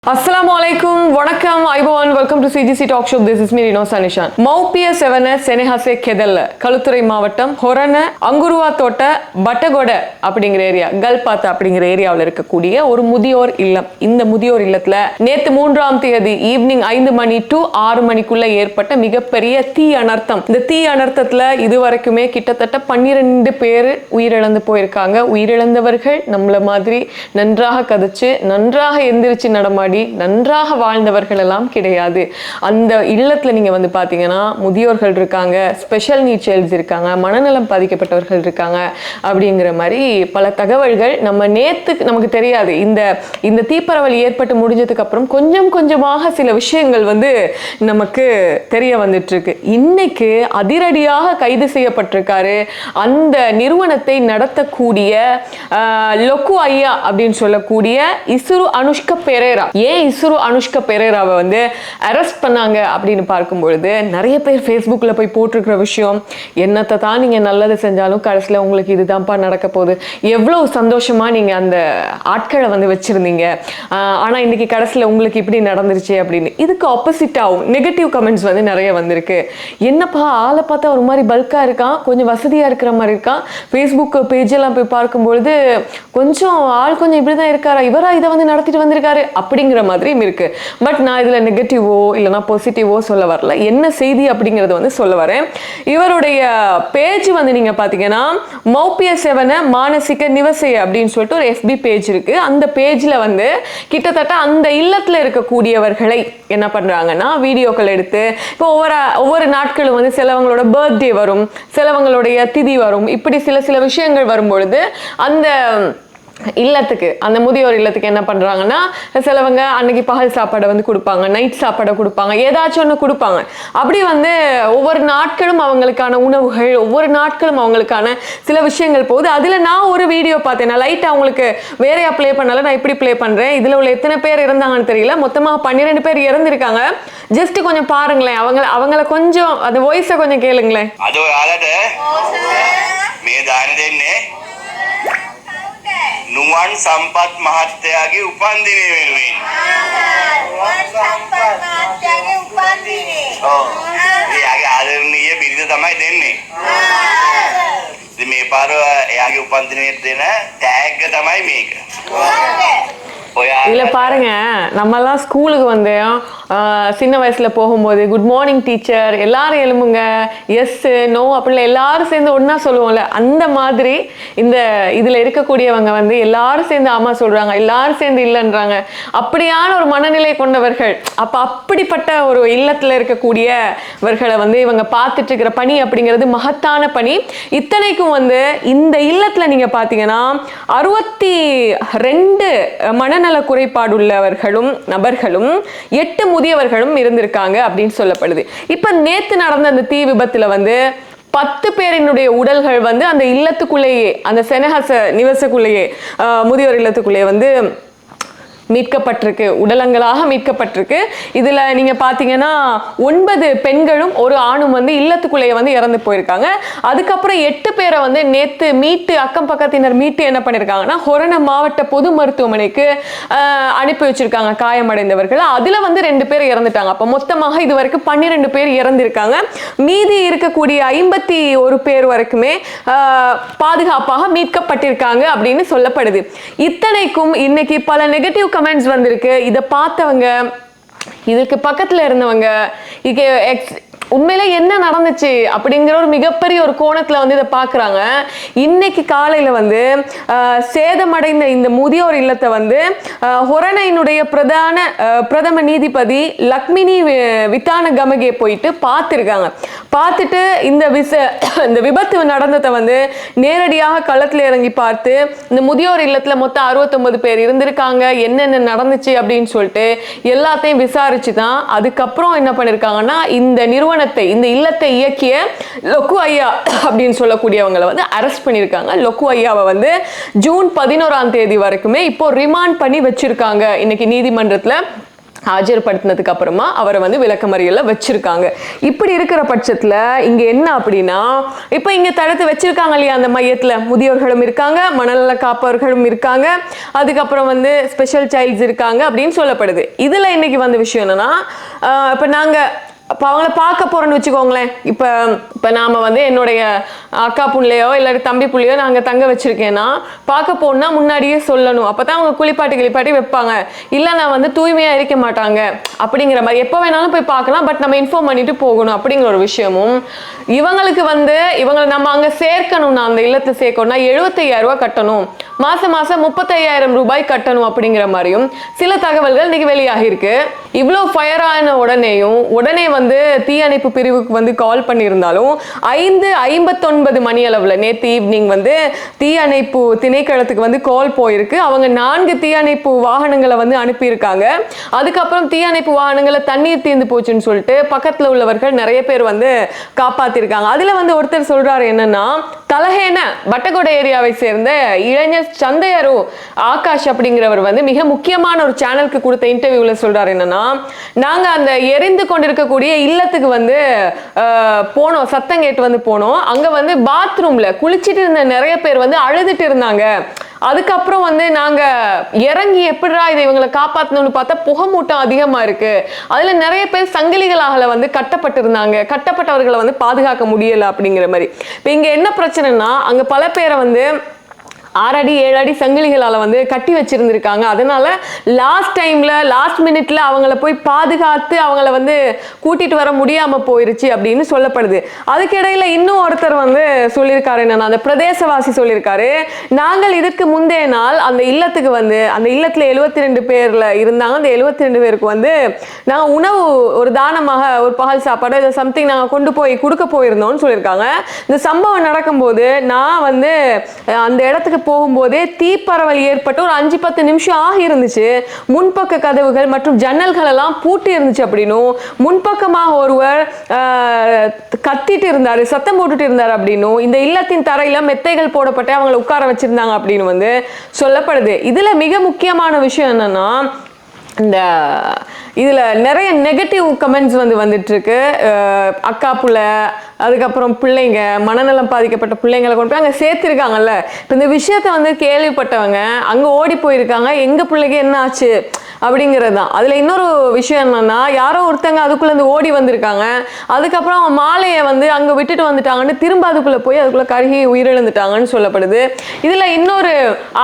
Assalamualaikum, Vanakkam, Aibovan, welcome to CGC Talk Show. This is me, Rino Sanishan. Maupiya 7 Senehase Kedalla, Kaluthurai மாவட்டம், Horana, Angurua தோட்ட, பட்டகோட அப்படிங்கிற area, கல்பாத்தா அப்படிங்கிற ஏரியாவில் இருக்கக்கூடிய ஒரு முதியோர் இல்லம். இந்த முதியோர் இல்லத்துல நேத்து 3ஆம் தேதி ஈவினிங் 5 மணி டு 6 மணிக்குள்ள ஏற்பட்ட மிகப்பெரிய தீ அனர்த்தம். இந்த தீ அனர்த்தத்துல இதுவரைக்குமே கிட்டத்தட்ட 12 பேர் உயிரிழந்து போயிருக்காங்க. உயிரிழந்தவர்கள் நம்மள மாதிரி நன்றாக கதைச்சு நன்றாக எந்திரிச்சு நடமாடி நன்றாக வாழ்ந்தவர்கள் எல்லாம் கிடையாது. அந்த இல்லத்துல நீங்க வந்து பாத்தீங்கன்னா முதியோர்கள் இருக்காங்க, ஸ்பெஷல் நீட் சைல்ட்ஸ் இருக்காங்க, மனநலம் பாதிக்கப்பட்டவர்கள் இருக்காங்க அப்படிங்கிற மாதிரி பல தகவல்கள் நம்ம நேத்து நமக்கு தெரியாது. இந்த தீப்பரவல் ஏற்பட்டு முடிஞ்சதுக்கு அப்புறம் கொஞ்சம் கொஞ்சமாக சில விஷயங்கள் வந்து நமக்கு தெரிய வந்துட்டு இருக்கு. இன்னைக்கு அதிரடியாக கைது செய்யப்பட்டிருக்காரு அந்த நிறுவனத்தை நடத்தக்கூடிய லொக்கு ஐயா அப்படின்னு சொல்லக்கூடிய இசுரு அனுஷ்கா பெரேரா. ஏன் இசுரு அனுஷ்கா பெரேராவை வந்து அரெஸ்ட் பண்ணாங்க அப்படின்னு பார்க்கும்பொழுது நிறைய பேர் ஃபேஸ்புக்கில் போய் போட்டிருக்கிற விஷயம், என்னத்தை தான் நீங்கள் நல்லது செஞ்சாலும் கடைசியில் உங்களுக்கு இதுதான்ப்பா நடக்க போகுது, எவ்வளோ சந்தோஷமா நீங்கள் அந்த ஆட்களை வந்து வச்சுருந்தீங்க, ஆனால் இன்னைக்கு கடைசியில் உங்களுக்கு இப்படி நடந்துருச்சு அப்படின்னு. இதுக்கு ஆப்போசிட்டாகவும் நெகட்டிவ் கமெண்ட்ஸ் வந்து நிறைய வந்திருக்கு. என்னப்பா ஆளை பார்த்தா ஒரு மாதிரி பல்காக இருக்கான், கொஞ்சம் வசதியாக இருக்கிற மாதிரி இருக்கான், ஃபேஸ்புக் பேஜெல்லாம் போய் பார்க்கும்பொழுது கொஞ்சம் ஆள் கொஞ்சம் இப்படி தான் இருக்காரா, இவரா இதை வந்து நடத்திட்டு வந்திருக்காரு அப்படிங்கிற மாதிரியும் இருக்கு. பட் நான் இதுல நெகட்டிவோ இல்லைனா பாசிட்டிவோ சொல்ல வரல, என்ன செய்தி அப்படிங்கறது வந்து சொல்ல வரேன். இவருடைய பேஜ் வந்து நீங்க பாத்தீங்கன்னா மௌபியா 7 மானசிக நிவசை அப்படின்னு சொல்லிட்டு ஒரு FB பேஜ் இருக்கு. அந்த பேஜ்ல வந்து கிட்டத்தட்ட அந்த இல்லத்துல இருக்கக்கூடியவர்களை என்ன பண்றாங்கன்னா வீடியோக்கள் எடுத்து இப்போ ஒவ்வொரு நாட்களும் வந்து சிலவங்களோட பர்த்டே வரும், சிலவங்களுடைய திதி வரும், இப்படி சில விஷயங்கள் வரும்பொழுது அந்த இல்லத்துக்கு அந்த முதியோர் இல்லத்துக்கு என்ன பண்றாங்கன்னா சிலவங்க அன்னைக்கு பகல் சாப்பாடை வந்து கொடுப்பாங்க, நைட் சாப்பாடை கொடுப்பாங்க, ஏதாச்சும் ஒன்று கொடுப்பாங்க. அப்படி வந்து ஒவ்வொரு நாட்களும் அவங்களுக்கான உணவுகள், ஒவ்வொரு நாட்களும் அவங்களுக்கான சில விஷயங்கள் போகுது. அதுல நான் ஒரு வீடியோ பார்த்தேன், நான் லைட்டா அவங்களுக்கு வேறையா ப்ளே பண்ணல, நான் இப்படி ப்ளே பண்றேன். இதுல உள்ள எத்தனை பேர் இறந்தாங்கன்னு தெரியல, மொத்தமாக 12 பேர் இறந்திருக்காங்க. ஜஸ்ட் கொஞ்சம் பாருங்களேன், அவங்கள கொஞ்சம் அந்த வாய்ஸை கொஞ்சம் கேளுங்களேன். නුවන් සම්පත් මහත්තයාගේ උපන්දිනය වෙනුවෙන් එයාගේ ආදරණීය බිරිඳ තමයි දෙන්නේ. ඉතින් මේ පාර එයාගේ උපන්දිනයට දෙන ටැග් තමයි මේක. இல்ல பாருங்க, நம்ம எல்லாம் ஸ்கூலுக்கு வந்து சின்ன வயசுல போகும்போது குட் மார்னிங் டீச்சர், எல்லாரும் எழும்புங்க, எஸ் நோ அப்படிலாம் எல்லாரும் சேர்ந்து ஒன்னா சொல்லுவோம்ல, அந்த மாதிரி இந்த இதுல இருக்கக்கூடியவங்க வந்து எல்லாரும் சேர்ந்து ஆமா சொல்றாங்க, எல்லாரும் சேர்ந்து இல்லைன்றாங்க. அப்படியான ஒரு மனநிலை கொண்டவர்கள். அப்ப அப்படிப்பட்ட ஒரு இல்லத்துல இருக்கக்கூடியவர்களை வந்து இவங்க பார்த்துட்டு இருக்கிற பணி அப்படிங்கிறது மகத்தான பணி. இத்தனைக்கும் வந்து இந்த இல்லத்துல நீங்க பாத்தீங்கன்னா 62 மனநல குறைபாடு உள்ளவர்களும் நபர்களும் 8 முதியவர்களும் இருந்திருக்காங்க அப்படின்னு சொல்லப்படுது. இப்ப நேத்து நடந்த அந்த தீ விபத்துல வந்து 10 பேரினுடைய உடல்கள் வந்து அந்த இல்லத்துக்குள்ளேயே, அந்த செனஹச நிவசக்குள்ளேயே, முதியோர் இல்லத்துக்குள்ளேயே வந்து மீட்கப்பட்டிருக்கு, உடலங்களாக மீட்கப்பட்டிருக்கு. இதுல நீங்க பாத்தீங்கன்னா 9 பெண்களும் ஒரு ஆணும் வந்து இல்லத்துக்குள்ளேயே வந்து இறந்து போயிருக்காங்க. அதுக்கப்புறம் 8 பேரை வந்து நேத்து மீட்டு அக்கம் பக்கத்தினர் மீட்டு என்ன பண்ணிருக்காங்கன்னா ஹொரண மாவட்ட பொது மருத்துவமனைக்கு அனுப்பி வச்சிருக்காங்க காயமடைந்தவர்கள். அதுல வந்து 2 பேர் இறந்துட்டாங்க. அப்ப மொத்தமாக இது வரைக்கும் 12 பேர் இறந்திருக்காங்க. மீதி இருக்கக்கூடிய 51 பேர் வரைக்குமே பாதுகாப்பாக மீட்கப்பட்டிருக்காங்க அப்படின்னு சொல்லப்படுது. இத்தனைக்கும் இன்னைக்கு பல நெகட்டிவ் கமெண்ட்ஸ் வந்திருக்கு. இதை பார்த்தவங்க, இதுக்கு பக்கத்துல இருந்தவங்க, உண்மையில என்ன நடந்துச்சு அப்படிங்கிற ஒரு மிகப்பெரிய ஒரு கோணத்துல வந்து இதை பாக்குறாங்க. இன்னைக்கு காலையில வந்து சேதமடைந்த இந்த முதியோர் இல்லத்தை வந்து ஹொரணையினுடைய பிரதம நீதிபதி லக்மினி வித்தான கமகே போயிட்டு பார்த்துருக்காங்க. பார்த்துட்டு இந்த விபத்து நடந்ததை வந்து நேரடியாக களத்துல இறங்கி பார்த்து இந்த முதியோர் இல்லத்துல மொத்தம் 69 பேர் இருந்திருக்காங்க, என்னென்ன நடந்துச்சு அப்படின்னு சொல்லிட்டு எல்லாத்தையும் விசாரிச்சு தான் அதுக்கப்புறம் என்ன பண்ணிருக்காங்கன்னா இந்த இல்லத்தை இயக்கிய லொக்கு ஐயா அப்படின்னு சொல்லக்கூடியவங்களை வந்து அரெஸ்ட் பண்ணியிருக்காங்க. லொக்கு ஐயாவை வந்து ஜூன் 11ஆம் தேதி வரைக்குமே இப்போ ரிமாண்ட் பண்ணி வச்சிருக்காங்க இன்னைக்கு நீதிமன்றத்துல. ஆஜர்படுத்தினதுக்கு அப்புறமா அவரை வந்து விளக்கமறியல்ல வச்சிருக்காங்க. இப்படி இருக்கிற பட்சத்துல இங்க என்ன அப்படின்னா, இப்ப இங்க தடுத்து வச்சிருக்காங்க இல்லையா அந்த மையத்துல, முதியோர்களும் இருக்காங்க, மனநல காப்பவர்களும் இருக்காங்க, அதுக்கப்புறம் வந்து ஸ்பெஷல் சைல்ட்ஸ் இருக்காங்க அப்படின்னு சொல்லப்படுது. இதுல இன்னைக்கு வந்த விஷயம் என்னன்னா, இப்ப நாங்க அப்போ அவங்கள பார்க்க போறோன்னு வச்சுக்கோங்களேன். இப்போ நாம வந்து என்னுடைய அக்கா புள்ளையோ இல்லாட்டி தம்பி புள்ளையோ நாங்கள் தங்க வச்சிருக்கேன்னா பார்க்க போனா முன்னாடியே சொல்லணும். அப்பதான் அவங்க குளிப்பாட்டி வைப்பாங்க. இல்லை நான் வந்து தூய்மையா இருக்க மாட்டாங்க அப்படிங்கிற மாதிரி எப்போ வேணாலும் போய் பார்க்கலாம், பட் நம்ம இன்ஃபார்ம் பண்ணிட்டு போகணும் அப்படிங்கிற ஒரு விஷயமும் இவங்களுக்கு வந்து இவங்களை நம்ம அங்க சேர்க்கணும்னா அந்த இல்லத்தை சேர்க்கணும்னா 75,000 ரூபாய் கட்டணும், மாசம் 35,000 ரூபாய் கட்டணும் அப்படிங்கிற மாதிரியும் சில தகவல்கள் இன்னைக்கு வெளியாகி இருக்கு. இவ்வளோ ஃபயர் ஆன உடனே வந்து தீயணைப்பு பிரிவுக்கு வந்து கால் பண்ணியிருந்தாலும் 5:59 மணி அளவுல நேற்று ஈவினிங் வந்து தீயணைப்பு திணைக்களத்துக்கு வந்து கால் போயிருக்கு. அவங்க 4 தீயணைப்பு வாகனங்களை வந்து அனுப்பியிருக்காங்க. அதுக்கப்புறம் தீயணைப்பு வாகனங்களை தண்ணீர் தீர்ந்து போச்சுன்னு சொல்லிட்டு பக்கத்துல உள்ளவர்கள் நிறைய பேர் வந்து காப்பாத்திருக்காங்க. அதுல வந்து ஒருத்தர் சொல்றாரு என்னன்னா, தலஹேன பட்டகோட ஏரியாவை சேர்ந்த இளைஞர் சந்தையரு ஆகாஷ் அப்படிங்கிறவர் வந்து மிக முக்கியமான ஒரு சேனலுக்கு கொடுத்த இன்டர்வியூல சொல்றாரு என்னன்னா, நாங்க அந்த எரிந்து கொண்டிருக்கக்கூடிய இல்லத்துக்கு வந்து போனோம், சத்தம் கேட்டு வந்து போனோம். அங்க வந்து பாத்ரூம்ல குளிச்சிட்டு இருந்த நிறைய பேர் வந்து அழுதுட்டு இருந்தாங்க. அதுக்கப்புறம் வந்து நாங்க இறங்கி எப்படிடா இதை இவங்களை காப்பாற்றணும்னு பார்த்தா புகை மூட்டம் அதிகமா இருக்கு. அதுல நிறைய பேர் சங்கிலிகளாக வந்து கட்டப்பட்டிருந்தாங்க, கட்டப்பட்டவர்களை வந்து பாதுகாக்க முடியல அப்படிங்கிற மாதிரி. இப்ப இங்க என்ன பிரச்சனைனா, அங்க பல பேரை வந்து 6 அடி 7 அடி சங்கிலிகளால வந்து கட்டி வச்சிருந்திருக்காங்க. அதனால லாஸ்ட் மினிட்ல அவங்கள போய் பாதுகாத்து அவங்கள வந்து கூட்டிட்டு வர முடியாம போயிருச்சு அப்படின்னு சொல்லப்படுது. அதுக்கிடையில இன்னும் ஒருத்தர் வந்து சொல்லியிருக்காரு என்னன்னா, அந்த பிரதேசவாசி சொல்லியிருக்காரு, நாங்கள் இதற்கு முந்தைய நாள் அந்த இல்லத்துக்கு வந்து அந்த இல்லத்துல 72 பேர்ல இருந்தாங்க. அந்த 72 பேருக்கு வந்து நாங்க உணவு ஒரு தானமாக ஒரு பகல் சாப்பாடு இதை சம்திங் நாங்க கொண்டு போய் கொடுக்க போயிருந்தோம்னு சொல்லியிருக்காங்க. இந்த சம்பவம் நடக்கும்போது நான் வந்து அந்த இடத்துக்கு போகும்போதே தீப்பரவல் ஏற்பட்டு ஒரு 5-10 நிமிஷம் ஆகி இருந்துச்சு. முன்பக்க கதவுகள் மற்றும் ஜன்னல்கள் எல்லாம் பூட்டி இருந்துச்சு அப்படின்னும், முன்பக்கமாக ஒருவர் கத்திட்டு இருந்தாரு, சத்தம் போட்டுட்டு இருந்தாரு அப்படின்னும், இந்த இல்லத்தின் தரையில மெத்தைகள் போடப்பட்டு அவங்களை உட்கார வச்சிருந்தாங்க அப்படின்னு வந்து சொல்லப்படுது. இதுல மிக முக்கியமான விஷயம் என்னன்னா, இந்த இதுல நிறைய நெகட்டிவ் கமெண்ட்ஸ் வந்து வந்துட்டு இருக்கு. அக்கா புள்ள, அதுக்கப்புறம் பிள்ளைங்க, மனநலம் பாதிக்கப்பட்ட பிள்ளைங்களை கொண்டு போய் அங்கே சேர்த்திருக்காங்கல்ல. இப்போ இந்த விஷயத்த வந்து கேள்விப்பட்டவங்க அங்கே ஓடி போயிருக்காங்க, எங்க பிள்ளைக்கு என்ன ஆச்சு அப்படிங்கிறது தான். அதில் இன்னொரு விஷயம் என்னன்னா, யாரோ ஒருத்தங்க அதுக்குள்ளே ஓடி வந்திருக்காங்க. அதுக்கப்புறம் அவங்க மாலையை வந்து அங்கே விட்டுட்டு வந்துட்டாங்கன்னு திரும்ப அதுக்குள்ளே போய் அதுக்குள்ளே கருகி உயிரிழந்துட்டாங்கன்னு சொல்லப்படுது. இதில் இன்னொரு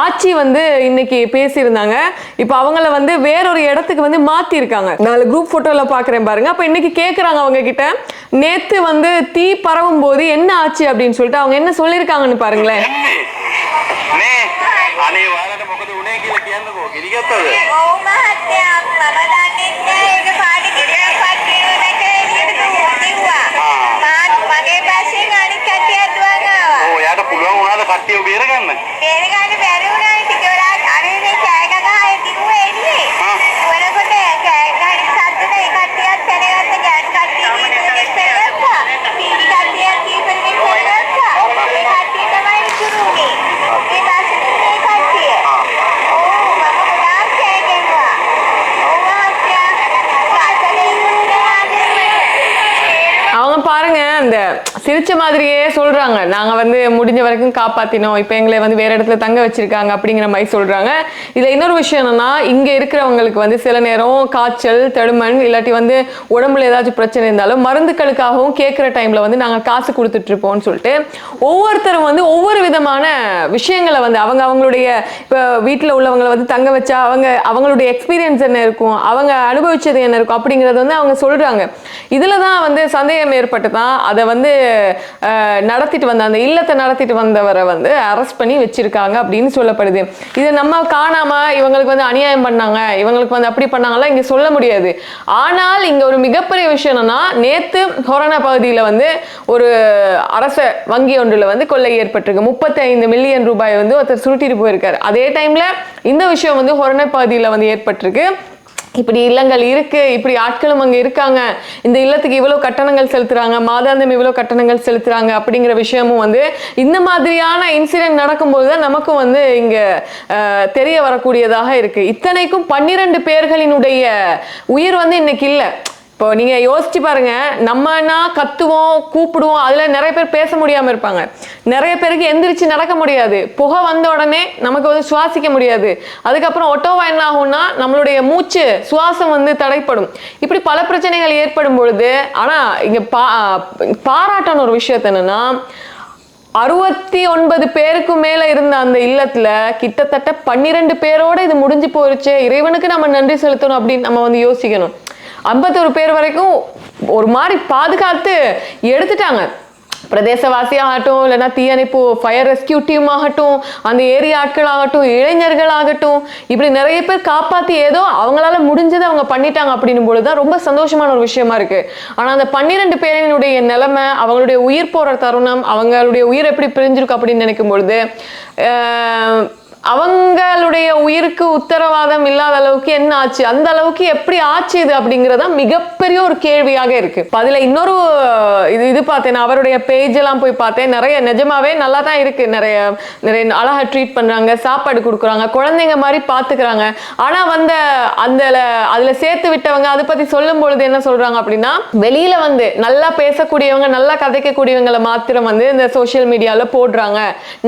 ஆட்சி வந்து இன்னைக்கு பேசியிருந்தாங்க. இப்போ அவங்கள வந்து வேறொரு இடத்துக்கு வந்து மாற்றிருக்காங்க. நான் குரூப் ஃபோட்டோவில் பார்க்குறேன் பாருங்க. அப்போ இன்னைக்கு கேட்குறாங்க அவங்க கிட்ட, நேற்று வந்து தீ பரவும் போது என்ன ஆச்சு அப்படின்னு சொல்லிட்டு அவங்க என்ன சொல்லியிருக்காங்கன்னு பாருங்களேன். பாருங்க, அந்த சிரிச்ச மாதிரியே சொல்றாங்க, நாங்க வந்து முடிஞ்ச வரைக்கும் காப்பாத்தினோம், இப்ப எங்களை வந்து வேற இடத்துல தங்க வச்சிருக்காங்க அப்படிங்கிற மாதிரி சொல்றாங்க. இதுல இன்னொரு விஷயம் என்னன்னா, இங்க இருக்கிறவங்களுக்கு வந்து சில நேரம் காய்ச்சல், தடுமன், இல்லாட்டி வந்து உடம்புல ஏதாச்சும் பிரச்சனை இருந்தாலும் மருந்துகளுக்காகவும் கேட்கிற டைம்ல வந்து நாங்க காசு கொடுத்துட்டு இருப்போம்னு சொல்லிட்டு ஒவ்வொருத்தரும் வந்து ஒவ்வொரு விதமான விஷயங்களை வந்து அவங்களுடைய இப்ப வீட்டுல உள்ளவங்களை வந்து தங்க வச்சா அவங்களுடைய எக்ஸ்பீரியன்ஸ் என்ன இருக்கும், அவங்க அனுபவிச்சது என்ன இருக்கும் அப்படிங்கறது வந்து அவங்க சொல்றாங்க. இதுலதான் வந்து சந்தேகம் ஏற்பட்டு தான் அதை வந்து நடத்திட்டு வந்த அந்த இல்லத்தை நடத்திட்டு வந்தவரை வந்து அரெஸ்ட் பண்ணி வச்சிருக்காங்க அப்படின்னு சொல்லப்படுது. இது நம்ம காணாம இவங்களுக்கு வந்து அநியாயம் பண்ணாங்க, இவங்களுக்கு வந்து அப்படி பண்ணாங்கலாம் இங்க சொல்ல முடியாது. ஆனால் இங்க ஒரு மிகப்பெரிய விஷயம் என்னன்னா, நேத்து ஹொரணா பகுதியில வந்து ஒரு அரச வங்கி ஒன்றுல வந்து கொள்ளை ஏற்பட்டிருக்கு. 35 மில்லியன் ரூபாய் வந்து ஒருத்தர் சுருட்டிட்டு போயிருக்காரு. அதே டைம்ல இந்த விஷயம் வந்து ஹொரணா பகுதியில வந்து ஏற்பட்டிருக்கு. இப்படி இல்லங்கள் இருக்கு, இப்படி ஆட்களும் அங்க இருக்காங்க, இந்த இல்லத்துக்கு இவ்வளவு கட்டணங்கள் செலுத்துறாங்க, மாதாந்தம் இவ்வளவு கட்டணங்கள் செலுத்துறாங்க அப்படிங்கிற விஷயமும் வந்து இந்த மாதிரியான இன்சிடென்ட் நடக்கும்போது தான் நமக்கும் வந்து இங்க தெரிய வரக்கூடியதாக இருக்கு. இத்தனைக்கும் 12 பேர்களினுடைய உயிர் வந்து இன்னைக்கு இல்லை. இப்போ நீங்க யோசிச்சு பாருங்க, நம்மனா கத்துவோம், கூப்பிடுவோம், அதுல நிறைய பேர் பேச முடியாம இருப்பாங்க, நிறைய பேருக்கு எந்திரிச்சு நடக்க முடியாது, புகை வந்த உடனே நமக்கு வந்து சுவாசிக்க முடியாது, அதுக்கப்புறம் ஒட்டோவா என்ன ஆகும்னா நம்மளுடைய மூச்சு சுவாசம் வந்து தடைப்படும், இப்படி பல பிரச்சனைகள் ஏற்படும் பொழுது. ஆனா இங்க பாராட்டணும் ஒரு விஷயத்த என்னன்னா, 69 பேருக்கு மேல இருந்த அந்த இல்லத்துல கிட்டத்தட்ட 12 பேரோட இது முடிஞ்சு போயிருச்சு, இறைவனுக்கு நம்ம நன்றி செலுத்தணும் அப்படின்னு நம்ம வந்து யோசிக்கணும். 51 பேர் வரைக்கும் ஒரு மாதிரி பாதுகாத்து எடுத்துட்டாங்க. பிரதேசவாசியாகட்டும், இல்லைன்னா தீயணைப்பு ஃபயர் ரெஸ்கியூ டீம் ஆகட்டும், அந்த ஏரியா ஆட்கள் ஆகட்டும், இளைஞர்கள் ஆகட்டும், இப்படி நிறைய பேர் காப்பாற்றி ஏதோ அவங்களால முடிஞ்சதை அவங்க பண்ணிட்டாங்க அப்படின்னும் பொழுதுதான் ரொம்ப சந்தோஷமான ஒரு விஷயமா இருக்கு. ஆனால் அந்த 12 பேரினுடைய நிலைமை, அவங்களுடைய உயிர் போற தருணம், அவங்களுடைய உயிர் எப்படி பிரிஞ்சிருக்கு அப்படின்னு நினைக்கும் பொழுது அவங்களுடைய உயிருக்கு உத்தரவாதம் இல்லாத அளவுக்கு என்ன ஆச்சு, அந்த அளவுக்கு எப்படி ஆச்சு இது அப்படிங்கறத மிகப்பெரிய ஒரு கேள்வியாக இருக்கு. அதுல இன்னொரு இது பார்த்தேன், அவருடைய பேஜ் எல்லாம் போய் பார்த்தேன், நிறைய நிஜமாவே நல்லா தான் இருக்கு, நிறைய அழகா ட்ரீட் பண்றாங்க, சாப்பாடு கொடுக்குறாங்க, குழந்தைங்க மாதிரி பாத்துக்கிறாங்க. ஆனா வந்து அதுல சேர்த்து விட்டவங்க அதை பத்தி சொல்லும் பொழுது என்ன சொல்றாங்க அப்படின்னா, வெளியில வந்து நல்லா பேசக்கூடியவங்க, நல்லா கதைக்கக்கூடியவங்களை மாத்திரம் வந்து இந்த சோசியல் மீடியால போடுறாங்க,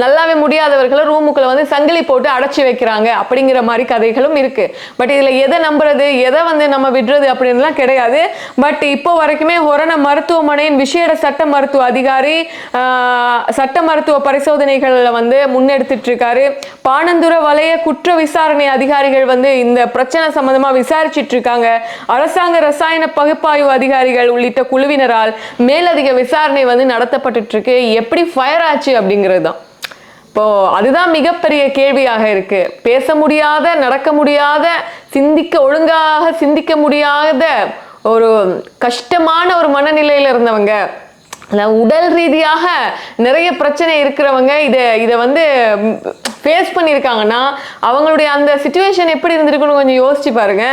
நல்லாவே முடியாதவர்களை ரூமுக்குள்ள வந்து சங்கிலி போட்டு அடைச்சி வைக்கிறாங்க அப்படிங்கிற மாதிரி கதைகளும் இருக்கு. பட் இதுல எதை நம்புறது, எதை வந்து நம்ம விடுறது அப்படின்லாம் கிடையாது. பட் இப்போ வரைக்குமே ஹொரண மருத்துவமனையின் விசேட சட்ட மருத்துவ அதிகாரி சட்ட மருத்துவ பரிசோதனைகள்ல வந்து முன்னெடுத்துட்டு இருக்காரு. பாணந்துர வலய குற்ற விசாரணை அதிகாரிகள் வந்து இந்த பிரச்சனை சம்பந்தமா விசாரிச்சுட்டு இருக்காங்க. அரசாங்க ரசாயன பகுப்பாய்வு அதிகாரிகள் உள்ளிட்ட குழுவினரால் மேலதிக விசாரணை வந்து நடத்தப்பட்டு இருக்கு. எப்படி ஃபயர் ஆச்சு அப்படிங்கிறது தான் இப்போ அதுதான் மிகப்பெரிய கேள்வியாக இருக்கு. பேச முடியாத, நடக்க முடியாத, ஒழுங்காக சிந்திக்க முடியாத ஒரு கஷ்டமான ஒரு மனநிலையில இருந்தவங்க, உடல் ரீதியாக நிறைய பிரச்சனை இருக்கிறவங்க இதை வந்து ஃபேஸ் பண்ணியிருக்காங்கன்னா அவங்களுடைய அந்த சிச்சுவேஷன் எப்படி இருந்திருக்குன்னு கொஞ்சம் யோசிச்சு பாருங்க.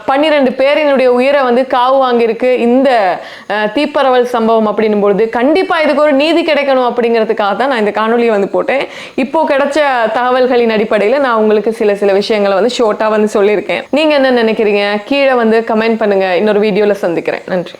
12 பேரினுடைய உயிரை வந்து காவு வாங்கியிருக்கு இந்த தீப்பரவல் சம்பவம் அப்படின்னும் பொழுது கண்டிப்பா இதுக்கு ஒரு நீதி கிடைக்கணும் அப்படிங்கிறதுக்காக தான் நான் இந்த காணொலியை வந்து போட்டேன். இப்போ கிடைச்ச தகவல்களின் அடிப்படையில் நான் உங்களுக்கு சில விஷயங்களை வந்து ஷோர்ட்டா வந்து சொல்லியிருக்கேன். நீங்க என்ன நினைக்கிறீங்க? கீழே வந்து கமெண்ட் பண்ணுங்க. இன்னொரு வீடியோல சந்திக்கிறேன். நன்றி.